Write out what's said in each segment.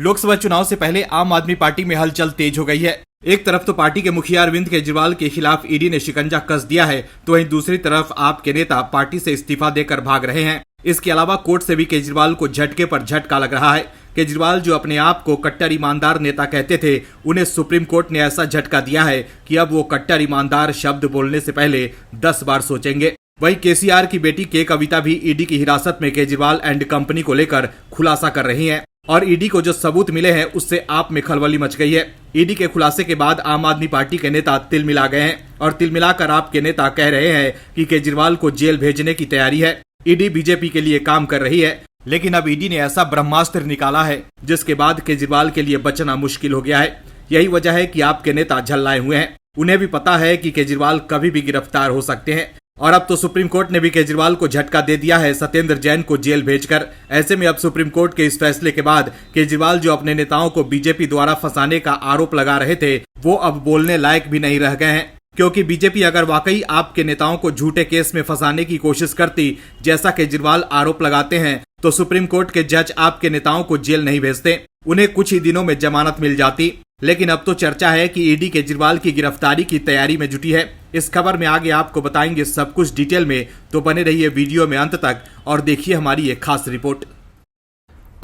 लोकसभा चुनाव से पहले आम आदमी पार्टी में हलचल तेज हो गई है। एक तरफ तो पार्टी के मुखिया अरविंद केजरीवाल के खिलाफ ईडी ने शिकंजा कस दिया है, तो वहीं दूसरी तरफ आप के नेता पार्टी से इस्तीफा देकर भाग रहे हैं। इसके अलावा कोर्ट से भी केजरीवाल को झटके पर झटका लग रहा है। केजरीवाल जो अपने आप को कट्टर ईमानदार नेता कहते थे, उन्हें सुप्रीम कोर्ट ने ऐसा झटका दिया है कि अब वो कट्टर ईमानदार शब्द बोलने से पहले 10 बार सोचेंगे। वहीं केसीआर की बेटी के कविता भी ईडी की हिरासत में केजरीवाल एंड कंपनी को लेकर खुलासा कर रही हैं और ईडी को जो सबूत मिले हैं उससे आप में खलबली मच गई है। ईडी के खुलासे के बाद आम आदमी पार्टी के नेता तिलमिला गए हैं और तिलमिलाकर आपके नेता कह रहे हैं कि केजरीवाल को जेल भेजने की तैयारी है। ईडी बीजेपी के लिए काम कर रही है, लेकिन अब ईडी ने ऐसा ब्रह्मास्त्र निकाला है जिसके बाद केजरीवाल के लिए बचना मुश्किल हो गया है। यही वजह है कि आपके नेता झल्लाए हुए हैं। उन्हें भी पता है कि केजरीवाल कभी भी गिरफ्तार हो सकते हैं और अब तो सुप्रीम कोर्ट ने भी केजरीवाल को झटका दे दिया है सत्येंद्र जैन को जेल भेजकर। ऐसे में अब सुप्रीम कोर्ट के इस फैसले के बाद केजरीवाल जो अपने नेताओं को बीजेपी द्वारा फंसाने का आरोप लगा रहे थे, वो अब बोलने लायक भी नहीं रह गए हैं, क्योंकि बीजेपी अगर वाकई आपके नेताओं को झूठे केस में फंसाने की कोशिश करती, जैसा केजरीवाल आरोप लगाते हैं, तो सुप्रीम कोर्ट के जज आपके नेताओं को जेल नहीं भेजते, उन्हें कुछ ही दिनों में जमानत मिल जाती। लेकिन अब तो चर्चा है कि ईडी केजरीवाल की गिरफ्तारी की तैयारी में जुटी है। इस खबर में आगे आपको बताएंगे सब कुछ डिटेल में, तो बने रहिए वीडियो में अंत तक और देखिए हमारी ये खास रिपोर्ट।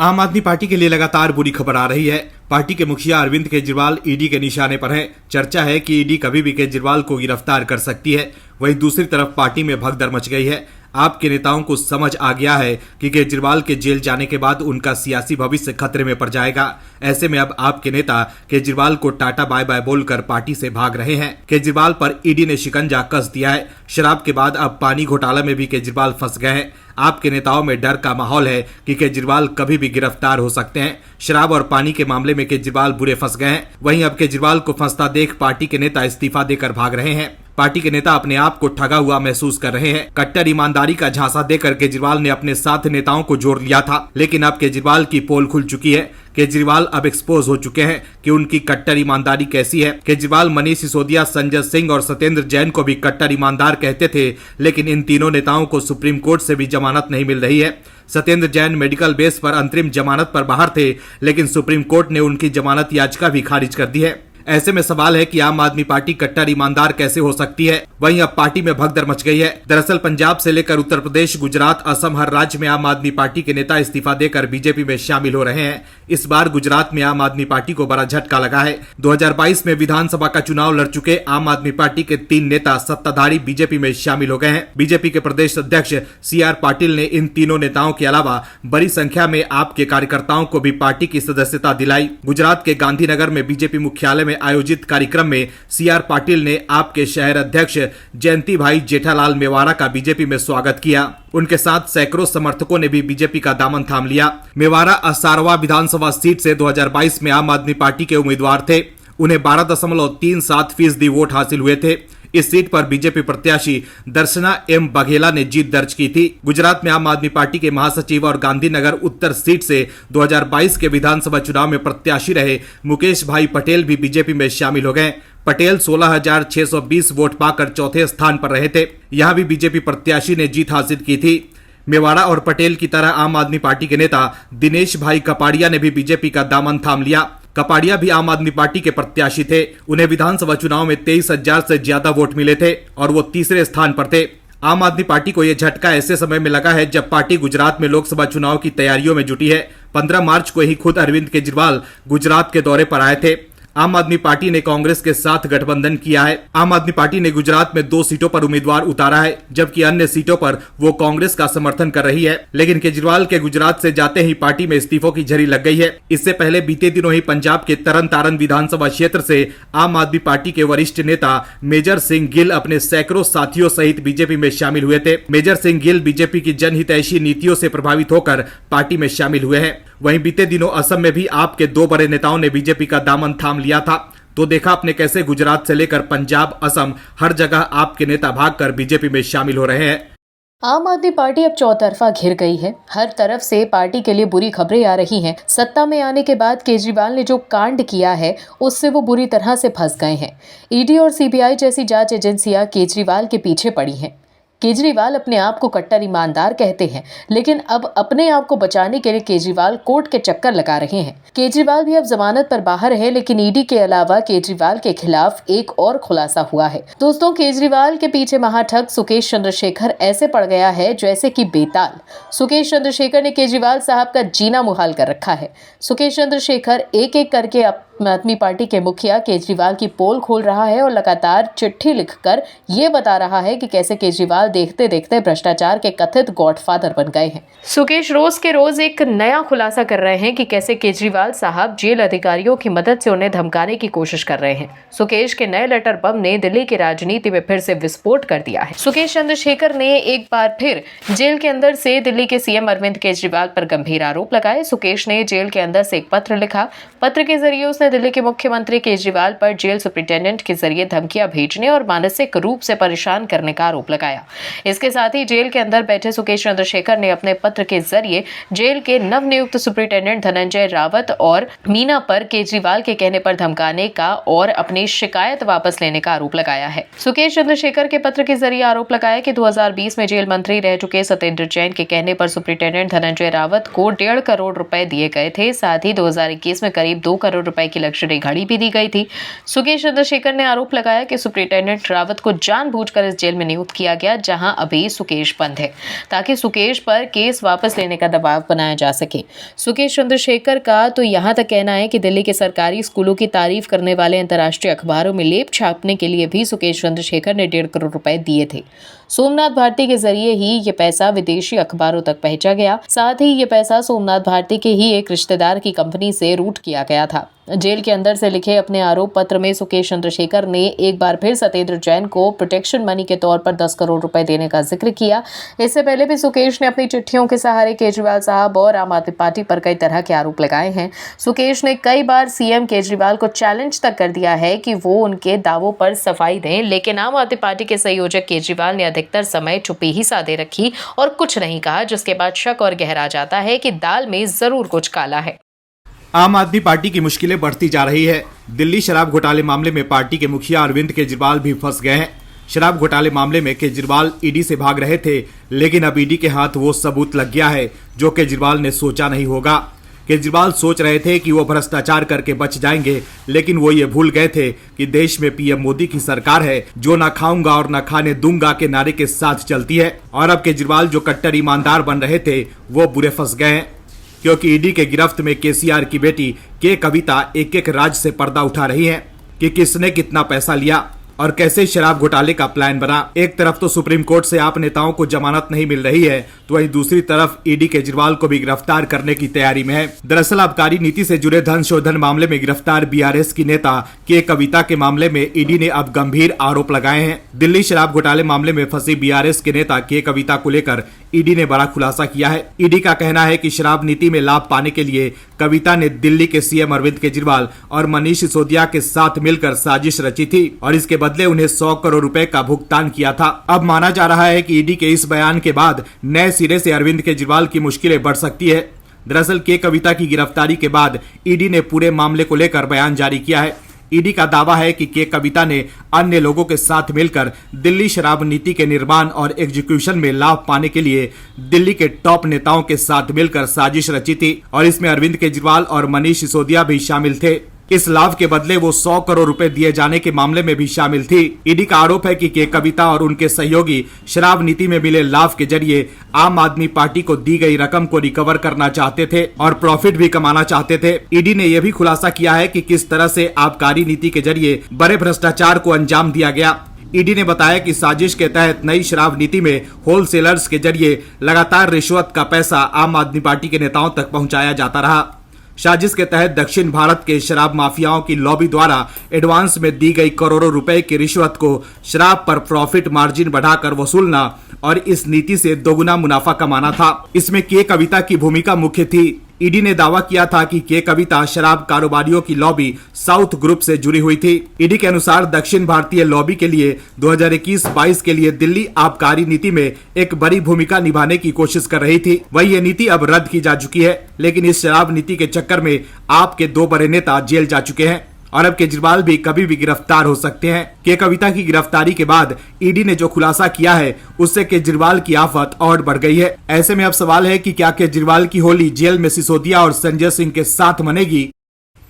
आम आदमी पार्टी के लिए लगातार बुरी खबर आ रही है। पार्टी के मुखिया अरविंद केजरीवाल ईडी के निशाने पर हैं। चर्चा है कि ईडी कभी भी केजरीवाल को गिरफ्तार कर सकती है। वहीं दूसरी तरफ पार्टी में भगदड़ मच गई है। आपके नेताओं को समझ आ गया है कि केजरीवाल के जेल जाने के बाद उनका सियासी भविष्य खतरे में पड़ जाएगा। ऐसे में अब आपके नेता केजरीवाल को टाटा बाय बाय बोलकर पार्टी से भाग रहे हैं। केजरीवाल पर ईडी ने शिकंजा कस दिया है। शराब के बाद अब पानी घोटाला में भी केजरीवाल फंस गए हैं। आपके नेताओं में डर का माहौल है कि केजरीवाल कभी भी गिरफ्तार हो सकते हैं। शराब और पानी के मामले में केजरीवाल बुरे फंस गए हैं। वहीं अब केजरीवाल को फंसता देख पार्टी के नेता इस्तीफा देकर भाग रहे हैं। पार्टी के नेता अपने आप को ठगा हुआ महसूस कर रहे हैं। कट्टर ईमानदारी का झांसा देकर केजरीवाल ने अपने साथ नेताओं को जोड़ लिया था, लेकिन अब केजरीवाल की पोल खुल चुकी है। केजरीवाल अब एक्सपोज हो चुके हैं कि उनकी कट्टर ईमानदारी कैसी है। केजरीवाल मनीष सिसोदिया, संजय सिंह और सत्येंद्र जैन को भी कट्टर ईमानदार कहते थे, लेकिन इन तीनों नेताओं को सुप्रीम कोर्ट से भी जमानत नहीं मिल रही है। सत्येंद्र जैन मेडिकल बेस पर अंतरिम जमानत पर बाहर थे, लेकिन सुप्रीम कोर्ट ने उनकी जमानत याचिका भी खारिज कर दी है। ऐसे में सवाल है कि आम आदमी पार्टी कट्टर ईमानदार कैसे हो सकती है। वहीं अब पार्टी में भगदड़ मच गई है। दरअसल पंजाब से लेकर उत्तर प्रदेश, गुजरात, असम, हर राज्य में आम आदमी पार्टी के नेता इस्तीफा देकर बीजेपी में शामिल हो रहे हैं। इस बार गुजरात में आम आदमी पार्टी को बड़ा झटका लगा है। 2022 में विधानसभा का चुनाव लड़ चुके आम आदमी पार्टी के 3 नेता सत्ताधारी बीजेपी में शामिल हो गए हैं। बीजेपी के प्रदेश अध्यक्ष CR पाटिल ने इन तीनों नेताओं के अलावा बड़ी संख्या में आपके कार्यकर्ताओं को भी पार्टी की सदस्यता दिलाई। गुजरात के गांधीनगर में बीजेपी मुख्यालय में आयोजित कार्यक्रम में CR पाटिल ने आपके शहर अध्यक्ष जयंती भाई जेठालाल मेवाड़ा का बीजेपी में स्वागत किया। उनके साथ सैकड़ों समर्थकों ने भी बीजेपी का दामन थाम लिया। मेवाड़ा असारवा विधानसभा सीट से 2022 में आम आदमी पार्टी के उम्मीदवार थे। उन्हें 12.37% वोट हासिल हुए थे। इस सीट पर बीजेपी प्रत्याशी दर्शना M बघेला ने जीत दर्ज की थी। गुजरात में आम आदमी पार्टी के महासचिव और गांधीनगर उत्तर सीट से 2022 के विधानसभा चुनाव में प्रत्याशी रहे मुकेश भाई पटेल भी बीजेपी में शामिल हो गए। पटेल 16,620 वोट पाकर चौथे स्थान पर रहे थे। यहां भी बीजेपी प्रत्याशी ने जीत हासिल की थी। मेवाड़ा और पटेल की तरह आम आदमी पार्टी के नेता दिनेश भाई कपाड़िया ने भी बीजेपी का दामन थाम लिया। कपाड़िया भी आम आदमी पार्टी के प्रत्याशी थे। उन्हें विधानसभा चुनाव में 23,000 से ज्यादा वोट मिले थे और वो तीसरे स्थान पर थे। आम आदमी पार्टी को यह झटका ऐसे समय में लगा है जब पार्टी गुजरात में लोकसभा चुनाव की तैयारियों में जुटी है। 15 मार्च को ही खुद अरविंद केजरीवाल गुजरात के दौरे पर आए थे। आम आदमी पार्टी ने कांग्रेस के साथ गठबंधन किया है। आम आदमी पार्टी ने गुजरात में 2 सीटों पर उम्मीदवार उतारा है, जबकि अन्य सीटों पर वो कांग्रेस का समर्थन कर रही है। लेकिन केजरीवाल के गुजरात से जाते ही पार्टी में इस्तीफों की झड़ी लग गई है। इससे पहले बीते दिनों ही पंजाब के तरन तारण विधानसभा क्षेत्र से आम आदमी पार्टी के वरिष्ठ नेता मेजर सिंह गिल अपने सैकड़ों साथियों सहित बीजेपी में शामिल हुए थे। मेजर सिंह गिल बीजेपी की जनहितैषी नीतियों से प्रभावित होकर पार्टी में शामिल हुए हैं। वहीं बीते दिनों असम में भी आपके 2 बड़े नेताओं ने बीजेपी का दामन थाम लिया था। तो देखा आपने कैसे गुजरात से लेकर पंजाब, असम, हर जगह आपके नेता भागकर बीजेपी में शामिल हो रहे हैं। आम आदमी पार्टी अब चौतरफा घिर गई है। हर तरफ से पार्टी के लिए बुरी खबरें आ रही हैं। सत्ता में आने के बाद केजरीवाल ने जो कांड किया है उससे वो बुरी तरह से फंस गए हैं। ईडी और CBI जैसी जांच एजेंसियां केजरीवाल के पीछे पड़ी हैं। केजरीवाल अपने आप को कट्टर ईमानदार कहते हैं, लेकिन अब अपने आप को बचाने के लिए केजरीवाल कोर्ट के चक्कर लगा रहे हैं। केजरीवाल भी अब जमानत पर बाहर है, लेकिन ईडी के अलावा केजरीवाल के खिलाफ एक और खुलासा हुआ है। दोस्तों, केजरीवाल के पीछे महाठग सुकेश चंद्रशेखर ऐसे पड़ गया है जैसे कि बेताल। सुकेश चंद्रशेखर ने केजरीवाल साहब का जीना मुहाल कर रखा है। सुकेश चंद्रशेखर एक एक करके आम आदमी पार्टी के मुखिया केजरीवाल की पोल खोल रहा है और लगातार चिट्ठी लिखकर ये बता रहा है कि कैसे केजरीवाल देखते देखते भ्रष्टाचार के कथित गॉडफादर बन गए हैं। सुकेश रोज के रोज एक नया खुलासा कर रहे हैं कि कैसे केजरीवाल साहब जेल अधिकारियों की मदद से उन्हें धमकाने की कोशिश कर रहे हैं। सुकेश के नए लेटर बम ने दिल्ली की राजनीति में फिर से विस्फोट कर दिया है। सुकेश चंद्रशेखर ने एक बार फिर जेल के अंदर से दिल्ली के सीएम अरविंद केजरीवाल पर गंभीर आरोप लगाए। सुकेश ने जेल के अंदर से एक पत्र लिखा। पत्र के जरिए उसने दिल्ली के मुख्यमंत्री केजरीवाल पर जेल सुप्रिंटेंडेंट के जरिए धमकियां भेजने और मानसिक रूप से परेशान करने का आरोप लगाया। इसके साथ ही जेल के अंदर बैठे सुकेश चंद्रशेखर ने अपने पत्र के जरिए जेल के नवनियुक्त सुप्रिंटेंडेंट धनंजय रावत और मीना पर केजरीवाल के कहने पर धमकाने का और अपनी शिकायत वापस लेने का आरोप लगाया है। सुकेश चंद्रशेखर के पत्र के जरिए आरोप लगाया कि 2020 में जेल मंत्री रह चुके सत्येंद्र जैन के कहने पर सुप्रिंटेंडेंट धनंजय रावत को 1.5 करोड़ रुपए दिए गए थे। साथ ही 2021 में करीब 2 करोड़ रुपए की लग्जरी घड़ी भी दी गई थी। सुकेश चंद्रशेखर ने आरोप लगाया कि सुप्रिंटेंडेंट रावत को जानबूझकर इस जेल में नियुक्त किया गया जहां अभी सुकेश बंद है, ताकि सुकेश पर केस वापस लेने का दबाव बनाया जा सके। सुकेश चंद्रशेखर का तो यहां तक कहना है कि दिल्ली के सरकारी स्कूलों की तारीफ करने वाले अंतर्राष्ट्रीय अखबारों में लेप छापने के लिए भी सुकेश चंद्रशेखर ने 1.5 करोड़ रुपए दिए थे। सोमनाथ भारती के जरिए ही ये पैसा विदेशी अखबारों तक पहुंचा गया। साथ ही ये पैसा सोमनाथ भारती के ही एक रिश्तेदार की कंपनी से रूट किया गया था। जेल के अंदर से लिखे अपने आरोप पत्र में सुकेश चंद्रशेखर ने एक बार फिर सत्येंद्र जैन को प्रोटेक्शन मनी के तौर पर 10 करोड़ रुपए देने का जिक्र किया। इससे पहले भी सुकेश ने अपनी चिट्ठियों के सहारे केजरीवाल साहब और आम आदमी पार्टी पर कई तरह के आरोप लगाए हैं। सुकेश ने कई बार सीएम केजरीवाल को चैलेंज तक कर दिया है कि वो उनके दावों पर सफाई दें, लेकिन आम आदमी पार्टी के संयोजक केजरीवाल ने अधिकतर समय चुप्पी ही साधे रखी और कुछ नहीं कहा, जिसके बाद शक और गहरा जाता है कि दाल में जरूर कुछ काला है। आम आदमी पार्टी की मुश्किलें बढ़ती जा रही है। दिल्ली शराब घोटाले मामले में पार्टी के मुखिया अरविंद केजरीवाल भी फंस गए हैं। शराब घोटाले मामले में केजरीवाल ईडी से भाग रहे थे, लेकिन अब ईडी के हाथ वो सबूत लग गया है जो केजरीवाल ने सोचा नहीं होगा। केजरीवाल सोच रहे थे कि वो भ्रष्टाचार करके बच जाएंगे, लेकिन वो ये भूल गए थे कि देश में पीएम मोदी की सरकार है जो ना खाऊंगा और ना खाने दूंगा के नारे के साथ चलती है। और अब केजरीवाल जो कट्टर ईमानदार बन रहे थे वो बुरे फंस गए हैं, क्योंकि ईडी के गिरफ्त में केसीआर की बेटी के कविता एक एक राज से पर्दा उठा रही है कि किसने कितना पैसा लिया और कैसे शराब घोटाले का प्लान बना। एक तरफ तो सुप्रीम कोर्ट से आप नेताओं को जमानत नहीं मिल रही है, तो वहीं दूसरी तरफ ईडी केजरीवाल को भी गिरफ्तार करने की तैयारी में है। दरअसल आबकारी नीति से जुड़े धन शोधन मामले में गिरफ्तार बीआरएस की नेता के कविता के मामले में ईडी ने अब गंभीर आरोप लगाए हैं। दिल्ली शराब घोटाले मामले में फंसी बीआरएस के नेता के कविता को लेकर ईडी ने बड़ा खुलासा किया है। ईडी का कहना है कि शराब नीति में लाभ पाने के लिए कविता ने दिल्ली के सीएम अरविंद केजरीवाल और मनीष सिसोदिया के साथ मिलकर साजिश रची थी और इसके बदले उन्हें 100 करोड़ रुपए का भुगतान किया था। अब माना जा रहा है कि ईडी के इस बयान के बाद नए सिरे से अरविंद केजरीवाल की मुश्किलें बढ़ सकती है। दरअसल के कविता की गिरफ्तारी के बाद ईडी ने पूरे मामले को लेकर बयान जारी किया है। ईडी का दावा है कि के कविता ने अन्य लोगों के साथ मिलकर दिल्ली शराब नीति के निर्माण और एग्जीक्यूशन में लाभ पाने के लिए दिल्ली के टॉप नेताओं के साथ मिलकर साजिश रची थी और इसमें अरविंद केजरीवाल और मनीष सिसोदिया भी शामिल थे। इस लाभ के बदले वो 100 करोड़ रुपए दिए जाने के मामले में भी शामिल थी। ईडी का आरोप है कि के कविता और उनके सहयोगी शराब नीति में मिले लाभ के जरिए आम आदमी पार्टी को दी गई रकम को रिकवर करना चाहते थे और प्रॉफिट भी कमाना चाहते थे। ईडी ने यह भी खुलासा किया है कि किस तरह से आबकारी नीति के जरिए बड़े भ्रष्टाचार को अंजाम दिया गया। ईडी ने बताया कि साजिश के तहत नई शराब नीति में होलसेलर्स के जरिए लगातार रिश्वत का पैसा आम आदमी पार्टी के नेताओं तक पहुंचाया जाता रहा। साजिश के तहत दक्षिण भारत के शराब माफियाओं की लॉबी द्वारा एडवांस में दी गई करोड़ों रुपए की रिश्वत को शराब पर प्रॉफिट मार्जिन बढ़ाकर वसूलना और इस नीति से दोगुना मुनाफा कमाना था। इसमें के कविता की भूमिका मुख्य थी। ईडी ने दावा किया था कि के कविता शराब कारोबारियों की लॉबी साउथ ग्रुप से जुड़ी हुई थी। ईडी के अनुसार दक्षिण भारतीय लॉबी के लिए 2021-22 के लिए दिल्ली आबकारी नीति में एक बड़ी भूमिका निभाने की कोशिश कर रही थी। वही ये नीति अब रद्द की जा चुकी है, लेकिन इस शराब नीति के चक्कर में आप के 2 बड़े नेता जेल जा चुके हैं। और अब केजरीवाल भी कभी भी गिरफ्तार हो सकते हैं। के कविता की गिरफ्तारी के बाद ईडी ने जो खुलासा किया है उससे केजरीवाल की आफत और बढ़ गई है। ऐसे में अब सवाल है कि क्या केजरीवाल की होली जेल में सिसोदिया और संजय सिंह के साथ मनेगी।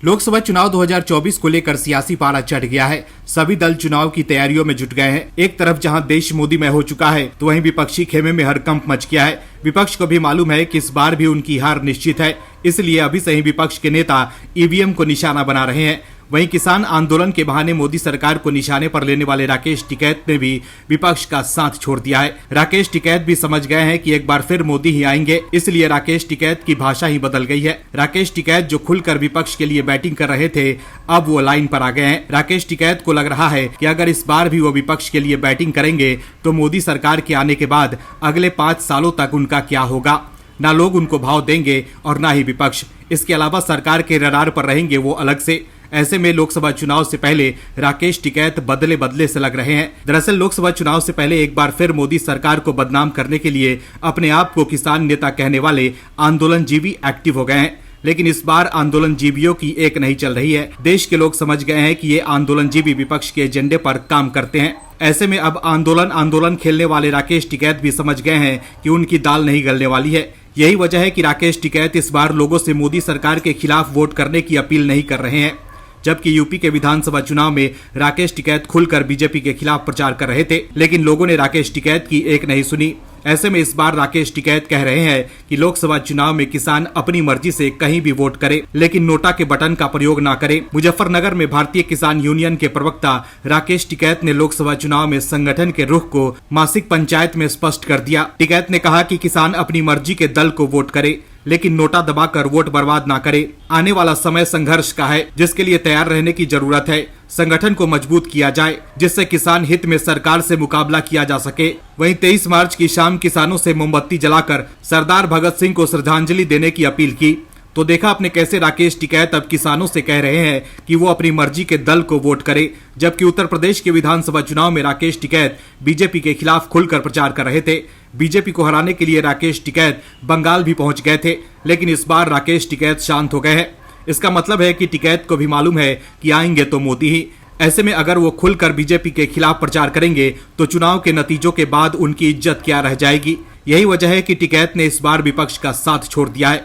लोकसभा चुनाव 2024 को लेकर सियासी पारा चढ़ गया है। सभी दल चुनाव की तैयारियों में जुट गए हैं। एक तरफ जहां देश मोदी में हो चुका है तो वहीं विपक्षी खेमे में हड़कंप मच गया है। विपक्ष को भी मालूम है कि इस बार भी उनकी हार निश्चित है, इसलिए अभी से ही विपक्ष के नेता ईवीएम को निशाना बना रहे हैं। वहीं किसान आंदोलन के बहाने मोदी सरकार को निशाने पर लेने वाले राकेश टिकैत ने भी विपक्ष का साथ छोड़ दिया है। राकेश टिकैत भी समझ गए हैं कि एक बार फिर मोदी ही आएंगे, इसलिए राकेश टिकैत की भाषा ही बदल गई है। राकेश टिकैत जो खुलकर विपक्ष के लिए बैटिंग कर रहे थे, अब वो लाइन पर आ गए हैं। राकेश टिकैत को लग रहा है कि अगर इस बार भी वो विपक्ष के लिए बैटिंग करेंगे तो मोदी सरकार के आने के बाद अगले 5 सालों तक उनका क्या होगा। ना लोग उनको भाव देंगे और ना ही विपक्ष। इसके अलावा सरकार के रडार पर रहेंगे वो अलग से। ऐसे में लोकसभा चुनाव से पहले राकेश टिकैत बदले बदले से लग रहे हैं। दरअसल लोकसभा चुनाव से पहले एक बार फिर मोदी सरकार को बदनाम करने के लिए अपने आप को किसान नेता कहने वाले आंदोलनजीवी एक्टिव हो गए हैं, लेकिन इस बार आंदोलनजीवियों की एक नहीं चल रही है। देश के लोग समझ गए हैं कि ये आंदोलनजीवी विपक्ष के एजेंडे पर काम करते हैं। ऐसे में अब आंदोलन खेलने वाले राकेश टिकैत भी समझ गए हैं कि उनकी दाल नहीं गलने वाली है। यही वजह है कि राकेश टिकैत इस बार लोगों से मोदी सरकार के खिलाफ वोट करने की अपील नहीं कर रहे हैं। जबकि यूपी के विधानसभा चुनाव में राकेश टिकैत खुलकर बीजेपी के खिलाफ प्रचार कर रहे थे, लेकिन लोगों ने राकेश टिकैत की एक नहीं सुनी। ऐसे में इस बार राकेश टिकैत कह रहे हैं कि लोकसभा चुनाव में किसान अपनी मर्जी से कहीं भी वोट करे, लेकिन नोटा के बटन का प्रयोग ना करे। मुजफ्फरनगर में भारतीय किसान यूनियन के प्रवक्ता राकेश टिकैत ने लोकसभा चुनाव में संगठन के रुख को मासिक पंचायत में स्पष्ट कर दिया। टिकैत ने कहा कि किसान अपनी मर्जी के दल को वोट करे, लेकिन नोटा दबाकर वोट बर्बाद ना करे। आने वाला समय संघर्ष का है, जिसके लिए तैयार रहने की जरूरत है। संगठन को मजबूत किया जाए, जिससे किसान हित में सरकार से मुकाबला किया जा सके। वहीं 23 मार्च की शाम किसानों से मोमबत्ती जलाकर सरदार भगत सिंह को श्रद्धांजलि देने की अपील की। तो देखा आपने कैसे राकेश टिकैत अब किसानों से कह रहे हैं कि वो अपनी मर्जी के दल को वोट करे, जबकि उत्तर प्रदेश के विधानसभा चुनाव में राकेश टिकैत बीजेपी के खिलाफ खुलकर प्रचार कर रहे थे। बीजेपी को हराने के लिए राकेश टिकैत बंगाल भी पहुंच गए थे, लेकिन इस बार राकेश टिकैत शांत हो गए हैं। इसका मतलब है कि टिकैत को भी मालूम है कि आएंगे तो मोदी ही। ऐसे में अगर वो खुलकर बीजेपी के खिलाफ प्रचार करेंगे तो चुनाव के नतीजों के बाद उनकी इज्जत क्या रह जाएगी। यही वजह है कि टिकैत ने इस बार विपक्ष का साथ छोड़ दिया है।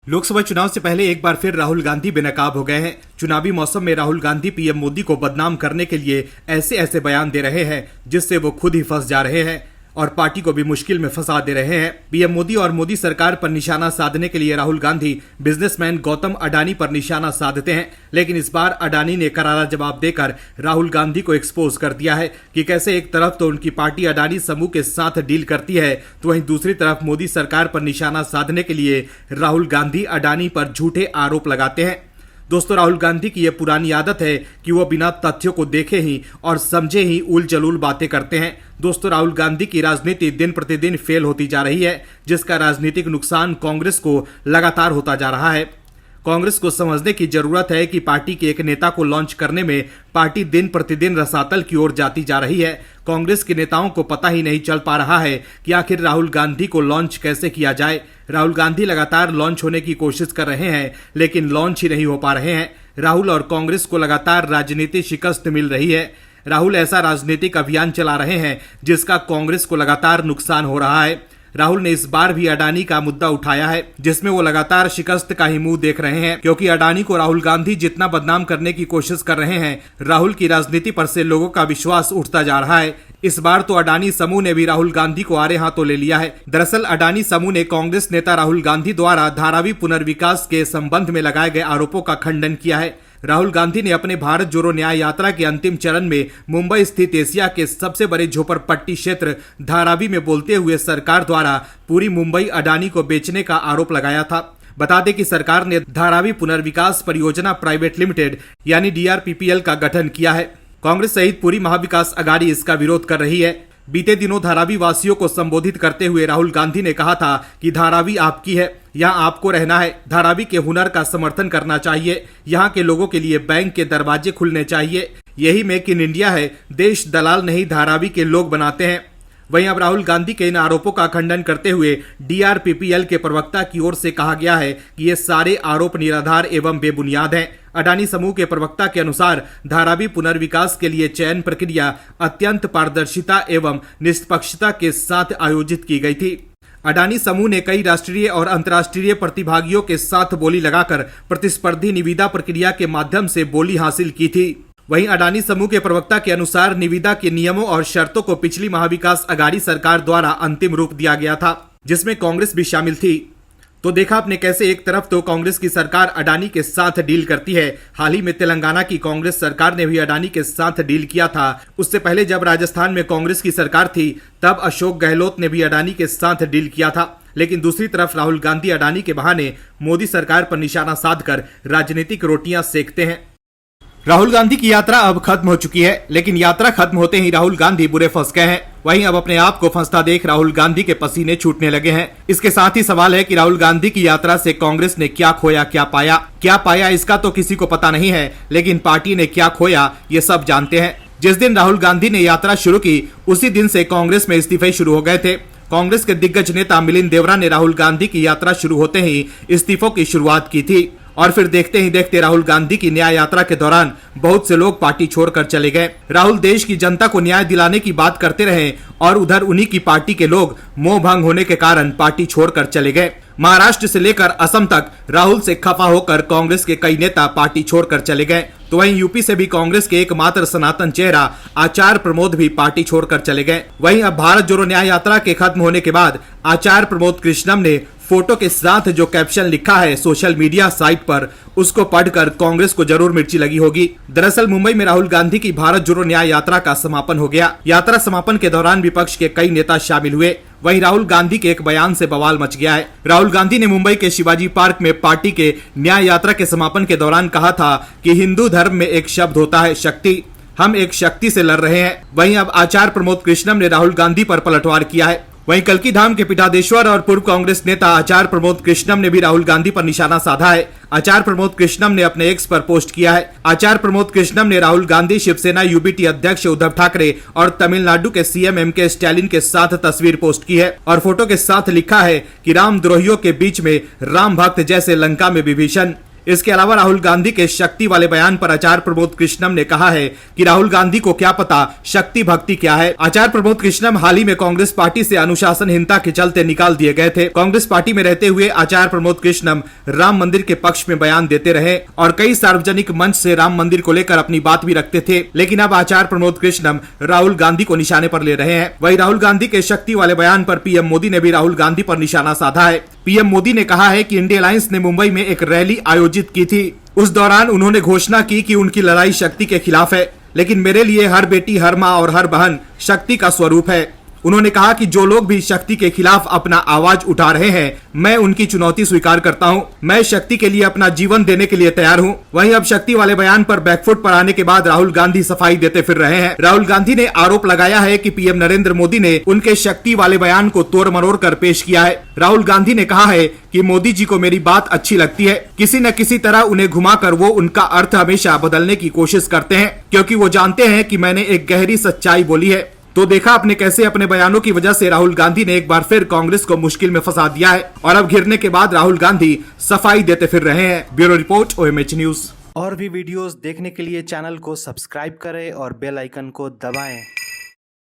लोकसभा चुनाव से पहले एक बार फिर राहुल गांधी बेनकाब हो गए हैं। चुनावी मौसम में राहुल गांधी पीएम मोदी को बदनाम करने के लिए ऐसे ऐसे बयान दे रहे हैं जिससे वो खुद ही फंस जा रहे हैं और पार्टी को भी मुश्किल में फंसा दे रहे हैं। पीएम मोदी और मोदी सरकार पर निशाना साधने के लिए राहुल गांधी बिजनेसमैन गौतम अडानी पर निशाना साधते हैं, लेकिन इस बार अडानी ने करारा जवाब देकर राहुल गांधी को एक्सपोज कर दिया है कि कैसे एक तरफ तो उनकी पार्टी अडानी समूह के साथ डील करती है, तो वहीं दूसरी तरफ मोदी सरकार पर निशाना साधने के लिए राहुल गांधी अडानी पर झूठे आरोप लगाते हैं। दोस्तों, राहुल गांधी की यह पुरानी आदत है कि वो बिना तथ्यों को देखे ही और समझे ही उल जलूल बातें करते हैं। दोस्तों, राहुल गांधी की राजनीति दिन प्रतिदिन फेल होती जा रही है, जिसका राजनीतिक नुकसान कांग्रेस को लगातार होता जा रहा है। कांग्रेस को समझने की जरूरत है कि पार्टी के एक नेता को लॉन्च करने में पार्टी दिन प्रतिदिन रसातल की ओर जाती जा रही है। कांग्रेस के नेताओं को पता ही नहीं चल पा रहा है कि आखिर राहुल गांधी को लॉन्च कैसे किया जाए। राहुल गांधी लगातार लॉन्च होने की कोशिश कर रहे हैं, लेकिन लॉन्च ही नहीं हो पा रहे हैं। राहुल और कांग्रेस को लगातार राजनीतिक शिकस्त मिल रही है। राहुल ऐसा राजनीतिक अभियान चला रहे हैं जिसका कांग्रेस को लगातार नुकसान हो रहा है। राहुल ने इस बार भी अडानी का मुद्दा उठाया है, जिसमें वो लगातार शिकस्त का ही मुंह देख रहे हैं, क्योंकि अडानी को राहुल गांधी जितना बदनाम करने की कोशिश कर रहे हैं, राहुल की राजनीति पर से लोगों का विश्वास उठता जा रहा है। इस बार तो अडानी समूह ने भी राहुल गांधी को आड़े हाथों ले लिया है। दरअसल अडानी समूह ने कांग्रेस नेता राहुल गांधी द्वारा धारावी पुनर्विकास के संबंध में लगाए गए आरोपों का खंडन किया है। राहुल गांधी ने अपने भारत जोड़ो न्याय यात्रा के अंतिम चरण में मुंबई स्थित एशिया के सबसे बड़े झोपड़पट्टी क्षेत्र धारावी में बोलते हुए सरकार द्वारा पूरी मुंबई अडानी को बेचने का आरोप लगाया था। बता दें कि सरकार ने धारावी पुनर्विकास परियोजना प्राइवेट लिमिटेड यानी DRPPL का गठन किया है। कांग्रेस सहित पूरी महाविकास अघाड़ी इसका विरोध कर रही है। बीते दिनों धारावी वासियों को संबोधित करते हुए राहुल गांधी ने कहा था कि धारावी आपकी है, यहाँ आपको रहना है। धारावी के हुनर का समर्थन करना चाहिए। यहाँ के लोगों के लिए बैंक के दरवाजे खुलने चाहिए। यही मेक इन इंडिया है। देश दलाल नहीं धारावी के लोग बनाते हैं। वहीं अब राहुल गांधी के इन आरोपों का खंडन करते हुए DRPPL के प्रवक्ता की ओर से कहा गया है कि ये सारे आरोप निराधार एवं बेबुनियाद हैं। अडानी समूह के प्रवक्ता के अनुसार धारावी पुनर्विकास के लिए चयन प्रक्रिया अत्यंत पारदर्शिता एवं निष्पक्षता के साथ आयोजित की गई थी। अडानी समूह ने कई राष्ट्रीय और अंतर्राष्ट्रीय प्रतिभागियों के साथ बोली लगाकर प्रतिस्पर्धी निविदा प्रक्रिया के माध्यम से बोली हासिल की थी। वहीं अडानी समूह के प्रवक्ता के अनुसार निविदा के नियमों और शर्तों को पिछली महाविकास अघाड़ी सरकार द्वारा अंतिम रूप दिया गया था, जिसमें कांग्रेस भी शामिल थी। तो देखा आपने कैसे एक तरफ तो कांग्रेस की सरकार अडानी के साथ डील करती है। हाल ही में तेलंगाना की कांग्रेस सरकार ने भी अडानी के साथ डील किया था। उससे पहले जब राजस्थान में कांग्रेस की सरकार थी तब अशोक गहलोत ने भी अडानी के साथ डील किया था। लेकिन दूसरी तरफ राहुल गांधी अडानी के बहाने मोदी सरकार पर निशाना साधकर राजनीतिक रोटियां सेकते हैं। राहुल गांधी की यात्रा अब खत्म हो चुकी है, लेकिन यात्रा खत्म होते ही राहुल गांधी बुरे फंस गए हैं। वहीं अब अपने आप को फंसता देख राहुल गांधी के पसीने छूटने लगे हैं। इसके साथ ही सवाल है कि राहुल गांधी की यात्रा से कांग्रेस ने क्या खोया क्या पाया इसका तो किसी को पता नहीं है, लेकिन पार्टी ने क्या खोया ये सब जानते हैं। जिस दिन राहुल गांधी ने यात्रा शुरू की उसी दिन से कांग्रेस में इस्तीफे शुरू हो गए थे। कांग्रेस के दिग्गज नेता मिलिंद देवरा ने राहुल गांधी की यात्रा शुरू होते ही इस्तीफों की शुरुआत की थी और फिर देखते ही देखते राहुल गांधी की न्याय यात्रा के दौरान बहुत से लोग पार्टी छोड़कर चले गए। राहुल देश की जनता को न्याय दिलाने की बात करते रहे और उधर उन्हीं की पार्टी के लोग मोह भंग होने के कारण पार्टी छोड़कर चले गए। महाराष्ट्र से लेकर असम तक राहुल से खफा होकर कांग्रेस के कई नेता पार्टी छोड़कर चले गए। तो वहीं यूपी से भी कांग्रेस के एकमात्र सनातन चेहरा आचार्य प्रमोद भी पार्टी छोड़कर चले गए। वहीं अब भारत जोड़ो न्याय यात्रा के खत्म होने के बाद आचार्य प्रमोद कृष्णम ने फोटो के साथ जो कैप्शन लिखा है सोशल मीडिया साइट पर, उसको पढ़कर कांग्रेस को जरूर मिर्ची लगी होगी। दरअसल मुंबई में राहुल गांधी की भारत जोड़ो न्याय यात्रा का समापन हो गया। यात्रा समापन के दौरान विपक्ष के कई नेता शामिल हुए। वहीं राहुल गांधी के एक बयान से बवाल मच गया है। राहुल गांधी ने मुंबई के शिवाजी पार्क में पार्टी के न्याय यात्रा के समापन के दौरान कहा था कि हिंदू धर्म में एक शब्द होता है शक्ति, हम एक शक्ति से लड़ रहे हैं। वहीं अब आचार्य प्रमोद कृष्णम ने राहुल गांधी पर पलटवार किया है। वहीं कल्की धाम के पीठाधीश्वर और पूर्व कांग्रेस नेता आचार्य प्रमोद कृष्णम ने भी राहुल गांधी पर निशाना साधा है। आचार्य प्रमोद कृष्णम ने अपने एक्स पर पोस्ट किया है। आचार्य प्रमोद कृष्णम ने राहुल गांधी, शिवसेना यूबीटी अध्यक्ष उद्धव ठाकरे और तमिलनाडु के सीएम एमके स्टालिन के साथ तस्वीर पोस्ट की है और फोटो के साथ लिखा है कि रामद्रोहियों के बीच में राम भक्त जैसे लंका में विभीषण। इसके अलावा राहुल गांधी के शक्ति वाले बयान पर आचार्य प्रमोद कृष्णम ने कहा है कि राहुल गांधी को क्या पता शक्ति भक्ति क्या है। आचार्य प्रमोद कृष्णम हाल ही में कांग्रेस पार्टी से अनुशासनहीनता के चलते निकाल दिए गए थे। कांग्रेस पार्टी में रहते हुए आचार्य प्रमोद कृष्णम राम मंदिर के पक्ष में बयान देते रहे और कई सार्वजनिक मंच से राम मंदिर को लेकर अपनी बात भी रखते थे। लेकिन अब आचार्य प्रमोद कृष्णम राहुल गांधी को निशाने पर ले रहे हैं। वहीं राहुल गांधी के शक्ति वाले बयान पर पीएम मोदी ने भी राहुल गांधी पर निशाना साधा है। पीएम मोदी ने कहा है कि इंडिया अलायंस ने मुंबई में एक रैली आयोजित की थी। उस दौरान उन्होंने घोषणा की कि उनकी लड़ाई शक्ति के खिलाफ है, लेकिन मेरे लिए हर बेटी, हर माँ और हर बहन शक्ति का स्वरूप है। उन्होंने कहा कि जो लोग भी शक्ति के खिलाफ अपना आवाज उठा रहे हैं, मैं उनकी चुनौती स्वीकार करता हूं। मैं शक्ति के लिए अपना जीवन देने के लिए तैयार हूं। वहीं अब शक्ति वाले बयान पर बैकफुट पर आने के बाद राहुल गांधी सफाई देते फिर रहे हैं। राहुल गांधी ने आरोप लगाया है कि पीएम नरेंद्र मोदी ने उनके शक्ति वाले बयान को तोड़ मरोड़ कर पेश किया है। राहुल गांधी ने कहा है कि मोदी जी को मेरी बात अच्छी लगती है, किसी न किसी तरह उन्हें घुमाकर वो उनका अर्थ हमेशा बदलने की कोशिश करते हैं, क्योंकि वो जानते हैं कि मैंने एक गहरी सच्चाई बोली है। तो देखा आपने कैसे अपने बयानों की वजह से राहुल गांधी ने एक बार फिर कांग्रेस को मुश्किल में फंसा दिया है और अब घिरने के बाद राहुल गांधी सफाई देते फिर रहे हैं। Bureau report, OMH news. और भी वीडियोस देखने के लिए चैनल को सब्सक्राइब करें और बेल आइकन को दबाएं।